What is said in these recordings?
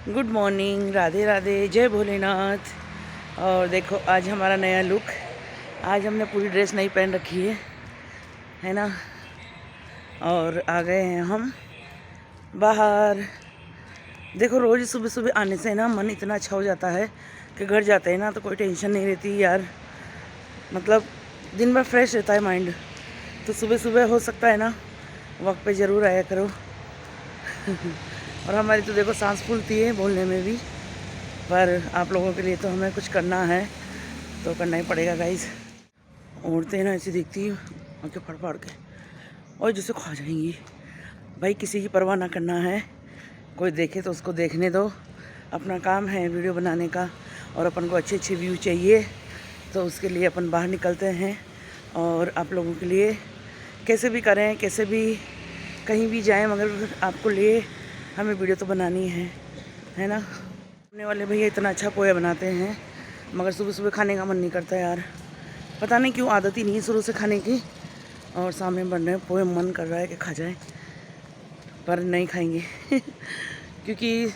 Good morning, Radhe Radhe, जय भोलेनाथ। और देखो आज हमारा नया लुक। आज हमने पूरी ड्रेस नहीं पहन रखी है ना। और आ गए हैं हम बाहर। देखो रोज़ सुबह सुबह आने से ना मन इतना अच्छा हो जाता है कि घर जाते हैं ना तो कोई टेंशन नहीं रहती यार। मतलब दिन भर फ्रेश रहता है माइंड। तो सुबह सुबह हो सकता है ना वक्त पे ज़रूर आया करो। और हमारी तो देखो सांस फूलती है बोलने में भी, पर आप लोगों के लिए तो हमें कुछ करना है तो करना ही पड़ेगा गाइस। औरतें ना ऐसी दिखती हैं आंखें फाड़ फाड़ के और जिसे खा जाएंगी। भाई किसी की परवाह ना करना है, कोई देखे तो उसको देखने दो। अपना काम है वीडियो बनाने का और अपन को अच्छे अच्छे व्यू चाहिए तो उसके लिए अपन बाहर निकलते हैं। और आप लोगों के लिए कैसे भी करें, कैसे भी कहीं भी जाएं, मगर आपको लिए हमें वीडियो तो बनानी है ना। सामने वाले भैया इतना अच्छा पोया बनाते हैं मगर सुबह सुबह खाने का मन नहीं करता यार। पता नहीं क्यों, आदत ही नहीं है शुरू से खाने की। और सामने बन रहे पोए, मन कर रहा है कि खा जाए पर नहीं खाएंगे क्योंकि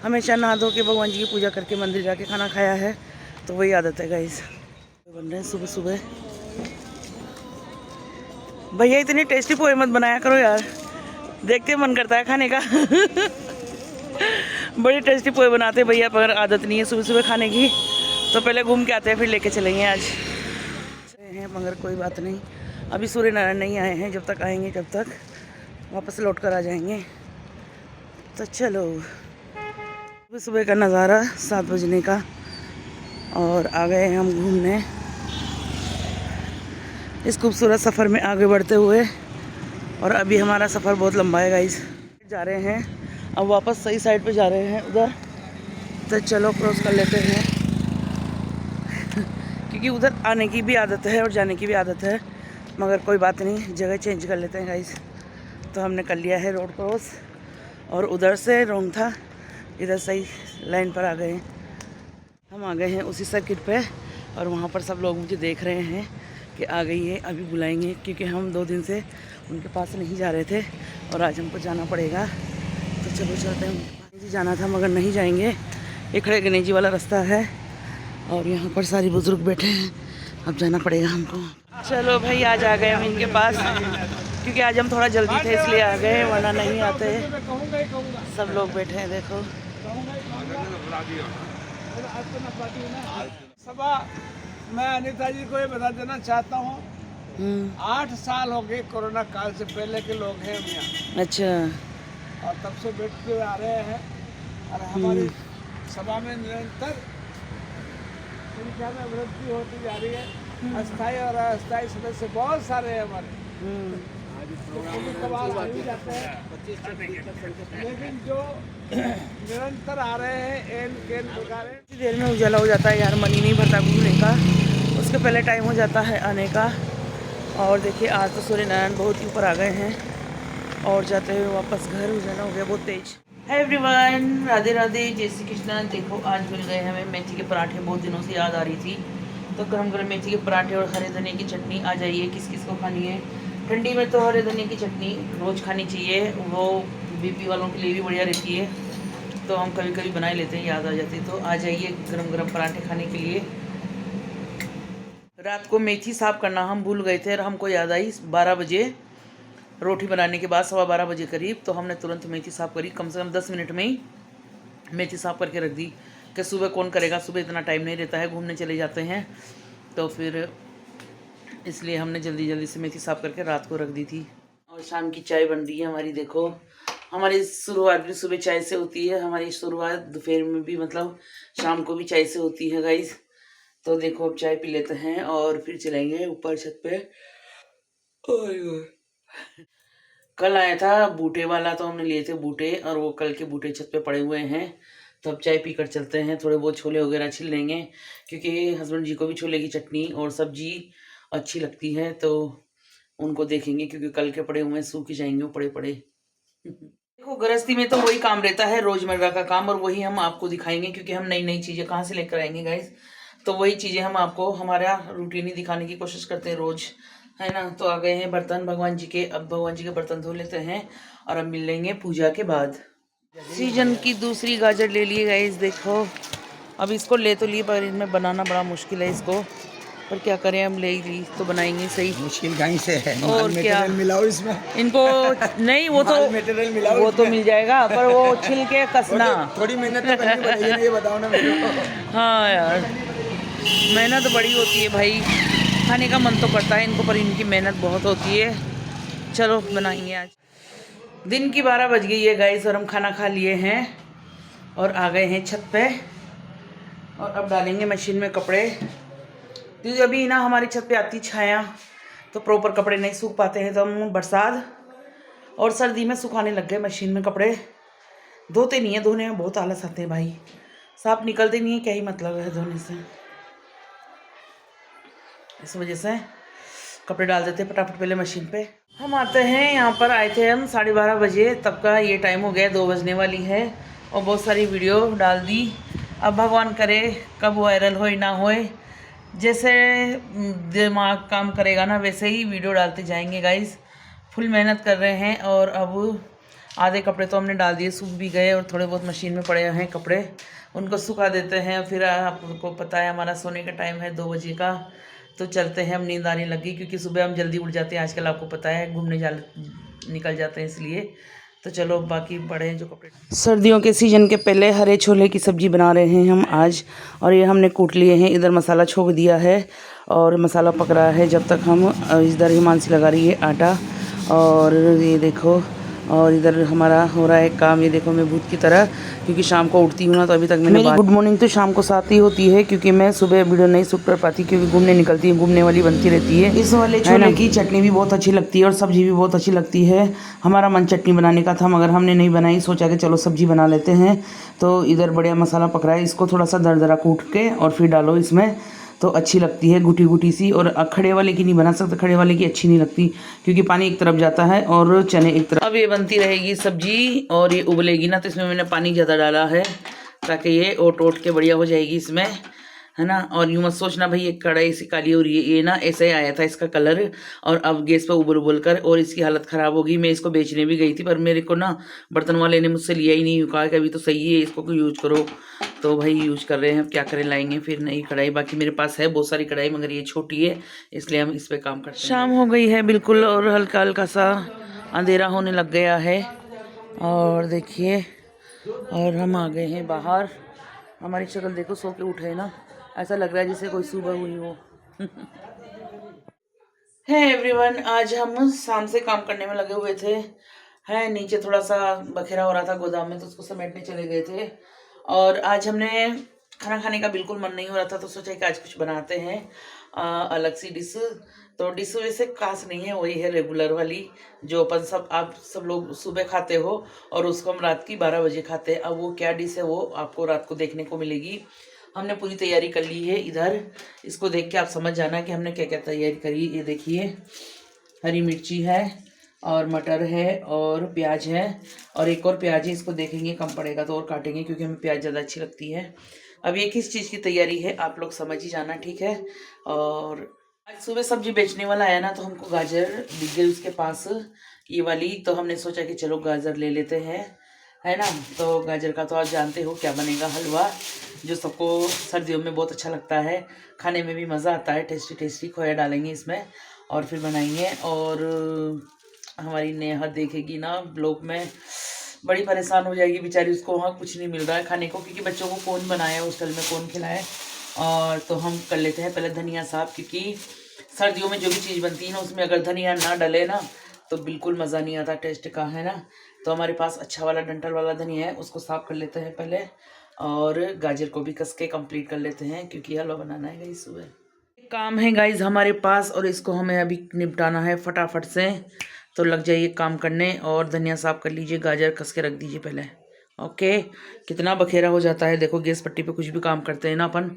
हमेशा नहा धो के भगवान जी की पूजा करके मंदिर जाके खाना खाया है तो वही आदत है गाइस। बन रहे हैं सुबह सुबह। भैया इतनी टेस्टी पोहे मत बनाया करो यार, देखते मन करता है खाने का बड़ी टेस्टी पोहे बनाते भैया, पर आदत नहीं है सुबह सुबह खाने की तो पहले घूम के आते हैं फिर लेके चलेंगे आज हैं। मगर कोई बात नहीं, अभी सूर्य नारायण नहीं आए हैं, जब तक आएंगे जब तक वापस लौट कर आ जाएंगे। तो चलो सुबह सुबह का नज़ारा 7 बजने का। और आ गए हैं हम घूमने इस खूबसूरत सफ़र में आगे बढ़ते हुए। और अभी हमारा सफ़र बहुत लंबा है गाइस। जा रहे हैं अब वापस सही साइड पे जा रहे हैं उधर, तो चलो क्रॉस कर लेते हैं क्योंकि उधर आने की भी आदत है और जाने की भी आदत है, मगर कोई बात नहीं, जगह चेंज कर लेते हैं गाइस। तो हमने कर लिया है रोड क्रॉस और उधर से रॉन्ग था, इधर सही लाइन पर आ गए हैं। हम आ गए हैं उसी सर्किट पे और वहाँ पर सब लोग मुझे देख रहे हैं कि आ गई है, अभी बुलाएंगे क्योंकि हम 2 दिन से उनके पास नहीं जा रहे थे और आज हमको जाना पड़ेगा। तो चलो चलते हैं, उनके पास जाना था मगर नहीं जाएंगे। ये खड़े गणेश जी वाला रास्ता है और यहाँ पर सारी बुजुर्ग बैठे हैं, अब जाना पड़ेगा हमको। चलो भाई आज आ गए हम इनके पास क्योंकि आज हम थोड़ा जल्दी थे इसलिए आ गए, वरना नहीं आते। सब लोग बैठे हैं देखो। सभा मैं अनिता जी को ये बता देना चाहता हूँ, 8 साल हो गए कोरोना काल से पहले के लोग हैं हम यहाँ, अच्छा। और तब से बैठते हुए आ रहे हैं और हमारी सभा में निरंतर संख्या में वृद्धि होती जा रही है। अस्थायी और अस्थायी सदस्य बहुत सारे हैं हमारे, कबाल आ ही जाते हैं, लेकिन जो निरंतर आ रहे हैं एन केन प्रकार इतनी देर में उजाला हो जाता है यार, मन ही नहीं भरता घूमने का, उसके पहले टाइम हो जाता है आने का। और देखिए आज तो सूर्य नारायण बहुत ही ऊपर आ गए हैं और जाते हुए वापस घर उजाला हो गया बहुत तेज। है एवरीवन, राधे राधे, जय श्री कृष्णा। देखो आज मिल गए हमें मेथी के पराठे, बहुत दिनों से याद आ रही थी तो गरम गरम मेथी के पराठे और हरे धनिया की चटनी। आ जाइए, किस किस को खानी है। ठंडी में तो हरे धनिया की चटनी रोज़ खानी चाहिए, वो बीपी वालों के लिए भी बढ़िया रहती है, तो हम कभी कभी बना ही लेते हैं, याद आ जाती है। तो आ जाइए गरम गरम पराठे खाने के लिए। रात को मेथी साफ़ करना हम भूल गए थे और हमको याद आई 12 बजे, रोटी बनाने के बाद 12:15 बजे करीब, तो हमने तुरंत मेथी साफ़ करी, कम से कम 10 मिनट में ही मेथी साफ़ करके रख दी कि सुबह कौन करेगा, सुबह इतना टाइम नहीं रहता है, घूमने चले जाते हैं, तो फिर इसलिए हमने जल्दी जल्दी से मेथी साफ़ करके रात को रख दी थी। और शाम की चाय बन रही है हमारी। देखो हमारी शुरुआत भी सुबह चाय से होती है, हमारी शुरुआत दोपहर में भी, मतलब शाम को भी चाय से होती है गाइस। तो देखो अब चाय पी लेते हैं और फिर चलेंगे ऊपर छत पे। कल आया था बूटे वाला तो हमने लिए थे बूटे, और वो कल के बूटे छत पे पड़े हुए हैं, तो अब चाय पी कर चलते हैं। थोड़े बहुत छोले वगैरह छील लेंगे क्योंकि हस्बैंड जी को भी छोले की चटनी और सब्जी अच्छी लगती है, तो उनको देखेंगे क्योंकि कल के पड़े हुए सूख ही जाएंगे वो पड़े पड़े। देखो गृहस्थी में तो वही काम रहता है रोजमर्रा का काम, और वही हम आपको दिखाएंगे क्योंकि हम नई नई चीजें कहाँ से लेकर आएंगे गाइस। तो वही चीजें हम आपको हमारा रूटीन ही दिखाने की कोशिश करते हैं रोज, है ना। तो आ गए हैं बर्तन भगवान जी के, अब भगवान जी के बर्तन धो लेते हैं और अब मिल लेंगे पूजा के बाद। सीजन की दूसरी गाजर ले लिए गाइस, देखो। अब इसको ले तो लिए पर इनमें बनाना बड़ा मुश्किल है इसको, पर क्या करें, हम ले ही ली तो बनाएंगे सही। मुश्किल कहीं से है, और क्या, मिलाओ इसमें। इनको नहीं वो तो मटेरियल मिलाओ, वो तो मिल जाएगा, पर वो छिल के कसना थोड़ी मेहनत तो करनी पड़ेगी ना, ये बताओ ना मेरे को। हाँ यार, मेहनत बड़ी होती है भाई, खाने का मन तो करता है इनको, पर इनकी मेहनत बहुत होती है। चलो बनाएंगे आज। दिन की 12 बज गई है गाइस, और हम खाना खा लिए हैं और आ गए हैं छत पे, और अब डालेंगे मशीन में कपड़े, क्योंकि अभी ना हमारी छत पे आती छाया, तो प्रॉपर कपड़े नहीं सूख पाते हैं, तो हम बरसात और सर्दी में सुखाने लग गए मशीन में कपड़े। धोते नहीं है, धोने में बहुत आलस आते हैं भाई, साफ निकलते नहीं है, क्या ही मतलब है धोने से। इस वजह से कपड़े डाल देते हैं फटाफट पहले मशीन पे। हम आते हैं, यहाँ पर आए थे हम 12:30 बजे, तब का ये टाइम हो गया 2 बजने वाली है, और बहुत सारी वीडियो डाल दी। अब भगवान करे कब वायरल होए ना होए, जैसे दिमाग काम करेगा ना वैसे ही वीडियो डालते जाएंगे गाइस। फुल मेहनत कर रहे हैं, और अब आधे कपड़े तो हमने डाल दिए, सूख भी गए, और थोड़े बहुत मशीन में पड़े हैं कपड़े, उनको सुखा देते हैं। फिर आपको पता है हमारा सोने का टाइम है 2 बजे का, तो चलते हैं, हम नींद आने लगी, क्योंकि सुबह हम जल्दी उठ जाते हैं आजकल, आपको पता है घूमने निकल जाते हैं इसलिए। तो चलो बाकी बड़े हैं जो कपड़े। सर्दियों के सीजन के पहले हरे छोले की सब्ज़ी बना रहे हैं हम आज, और ये हमने कूट लिए हैं, इधर मसाला छोक दिया है और मसाला पक रहा है, जब तक हम इधर हिमांशी लगा रही है आटा, और ये देखो, और इधर हमारा हो रहा है काम, ये देखो मैं भूत की तरह, क्योंकि शाम को उठती हूँ ना, तो अभी तक मैंने गुड मॉर्निंग तो शाम को साथ ही होती है, क्योंकि मैं सुबह वीडियो नहीं शूट कर पाती, क्योंकि घूमने निकलती हूँ, घूमने वाली बनती रहती है। इस वाले छोले की चटनी भी बहुत अच्छी लगती है, और सब्जी भी बहुत अच्छी लगती है। हमारा मन चटनी बनाने का था, मगर हमने नहीं बनाई, सोचा कि चलो सब्जी बना लेते हैं। तो इधर बढ़िया मसाला पक रहा है, इसको थोड़ा सा दरदरा कूट के और फिर डालो इसमें, तो अच्छी लगती है गुटी गुटी सी। और खड़े वाले की नहीं बना सकते, खड़े वाले की अच्छी नहीं लगती, क्योंकि पानी एक तरफ जाता है और चने एक तरफ। अब ये बनती रहेगी सब्जी, और ये उबलेगी ना, तो इसमें मैंने पानी ज़्यादा डाला है, ताकि ये ओट के बढ़िया हो जाएगी इसमें, है ना। और यूँ मत सोचना भाई ये कढ़ाई सी काली हो रही है, ये ना ऐसे ही आया था इसका कलर, और अब गैस पे उबल उबल कर और इसकी हालत ख़राब होगी। मैं इसको बेचने भी गई थी, पर मेरे को ना बर्तन वाले ने मुझसे लिया ही नहीं, कहा कि अभी तो सही है, इसको यूज़ करो। तो भाई यूज़ कर रहे हैं, क्या करें, लाएंगे फिर नई कढ़ाई। बाकी मेरे पास है बहुत सारी कढ़ाई, मगर ये छोटी है, इसलिए हम इस पर काम करते हैं। शाम हो गई है बिल्कुल, और हल्का हल्का सा अंधेरा होने लग गया है, और देखिए, और हम आ गए हैं बाहर। हमारी शक्ल देखो, सो के उठे ना, ऐसा लग रहा है जैसे कोई सुबह हुई हो। है एवरीवन, आज हम शाम से काम करने में लगे हुए थे, है नीचे थोड़ा सा बखेरा हो रहा था गोदाम में, तो उसको समेटने चले गए थे। और आज हमने खाना खाने का बिल्कुल मन नहीं हो रहा था, तो सोचा कि आज कुछ बनाते हैं अलग सी डिश। तो डिश वैसे खास नहीं है, वही है रेगुलर वाली, जो अपन आप सब लोग सुबह खाते हो, और उसको हम रात की 12 बजे खाते हैं। अब वो क्या डिश है वो आपको रात को देखने को मिलेगी। हमने पूरी तैयारी कर ली है इधर, इसको देख के आप समझ जाना कि हमने क्या क्या तैयारी करी। ये देखिए, हरी मिर्ची है, और मटर है, और प्याज है, और एक और प्याज है, इसको देखेंगे कम पड़ेगा तो और काटेंगे, क्योंकि हमें प्याज ज़्यादा अच्छी लगती है। अब ये किस चीज़ की तैयारी है आप लोग समझ ही जाना, ठीक है। और आज सुबह सब्जी बेचने वाला आया ना, तो हमको गाजर दिख गई उसके पास, ये वाली, तो हमने सोचा कि चलो गाजर ले लेते हैं, है ना। तो गाजर का तो आप जानते हो क्या बनेगा, हलवा, जो सबको सर्दियों में बहुत अच्छा लगता है, खाने में भी मज़ा आता है, टेस्टी टेस्टी। खोया डालेंगे इसमें और फिर बनाएंगे। और हमारी नेहा देखेगी ना ब्लॉग में, बड़ी परेशान हो जाएगी बेचारी, उसको वहाँ कुछ नहीं मिल रहा है खाने को, क्योंकि बच्चों को कौन बनाए हॉस्टल में, कौन खिलाए। और तो हम कर लेते हैं पहले धनिया साफ, क्योंकि सर्दियों में जो भी चीज़ बनती है ना, उसमें अगर धनिया ना डले ना, तो बिल्कुल मज़ा नहीं आता टेस्ट का, है ना। तो हमारे पास अच्छा वाला डंठल वाला धनिया है, उसको साफ़ कर लेते हैं पहले, और गाजर को भी कस के कंप्लीट कर लेते हैं, क्योंकि हलवा बनाना है गाइस सुबह। काम है गाइस हमारे पास, और इसको हमें अभी निपटाना है फटाफट से, तो लग जाइए काम करने। और धनिया साफ़ कर लीजिए, गाजर कस के रख दीजिए पहले, ओके। कितना बखेरा हो जाता है, देखो गैस पट्टी पे कुछ भी काम करते हैं ना अपन,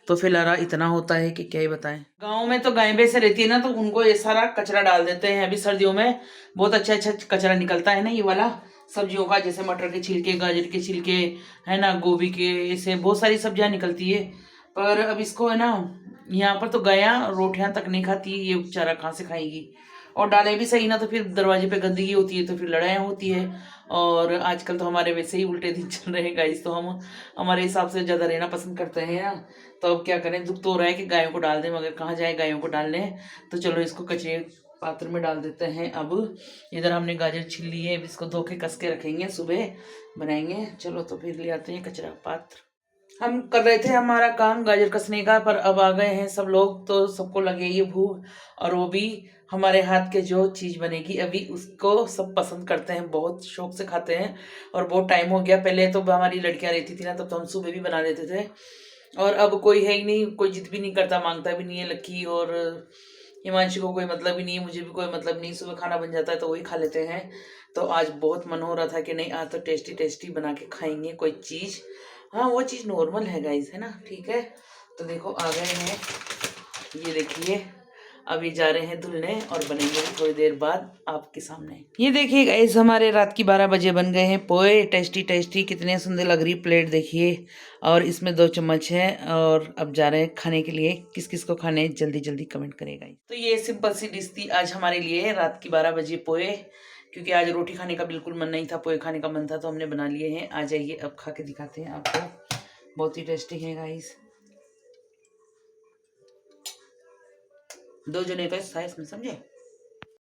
तो फिर लड़ा इतना होता है कि क्या ही बताएं। गांव में तो गाय भैंस रहती है ना, तो उनको ये सारा कचरा डाल देते हैं। अभी सर्दियों में बहुत अच्छा अच्छा कचरा निकलता है ना, ये वाला सब्जियों का, जैसे मटर के छिलके, गाजर के छिलके, है ना, गोभी के, ऐसे बहुत सारी सब्जियां निकलती है। पर अब इसको है ना, यहाँ पर तो गायां रोटियां तक नहीं खाती, ये चारा कहाँ से खाएगी। और डालें भी सही ना, तो फिर दरवाजे पे गंदगी होती है, तो फिर लड़ाइयाँ होती है। और आजकल तो हमारे वैसे ही उल्टे दिन चल रहे हैं गाइस, तो हम हमारे हिसाब से ज़्यादा रहना पसंद करते हैं ना। तो अब क्या करें, दुख तो हो रहा है कि गायों को डाल दें, मगर कहाँ जाए गायों को डालने। तो चलो इसको कचरे पात्र में डाल देते हैं। अब इधर हमने गाजर छील ली है, अब इसको धो के कस के रखेंगे, सुबह बनाएंगे। चलो तो फिर ले आते हैं कचरा पात्र। हम कर रहे थे हमारा काम गाजर कसने का, पर अब आ गए हैं सब लोग, तो सबको लगे ये भूख, और वो भी हमारे हाथ के जो चीज़ बनेगी अभी उसको सब पसंद करते हैं, बहुत शौक से खाते हैं। और बहुत टाइम हो गया, पहले तो हमारी लड़कियां रहती थी ना, तब तो हम सुबह भी बना देते थे, और अब कोई है ही नहीं, कोई जिद भी नहीं करता, मांगता भी नहीं है। लक्की और हिमांशु को कोई मतलब ही नहीं है, मुझे भी कोई मतलब नहीं, सुबह खाना बन जाता है तो वही खा लेते हैं। तो आज बहुत मन हो रहा था कि नहीं, आज तो टेस्टी टेस्टी बना के खाएंगे कोई चीज़। हाँ, वो चीज़ नॉर्मल है गाइस, है ना, ठीक है। तो देखो आ गए हैं, ये देखिए अभी जा रहे हैं धुलने, और बनेंगे थोड़ी देर बाद आपके सामने। ये देखिए गाइस, हमारे रात की 12 बजे बन गए हैं पोहे, टेस्टी टेस्टी, कितने सुंदर लग रही प्लेट देखिए, और इसमें 2 चम्मच है। और अब जा रहे हैं खाने के लिए। किस किस को खाने हैं जल्दी जल्दी कमेंट करेगा। तो ये सिंपल सी डिश थी आज हमारे लिए, रात की 12 बजे पोहे, क्योंकि आज रोटी खाने का बिल्कुल मन नहीं था, पोहे खाने का मन था, तो हमने बना लिए हैं। आ जाइए अब खा के दिखाते हैं आपको, बहुत ही टेस्टी है गाइस। 2 जने का हिस्सा है इसमें, समझे।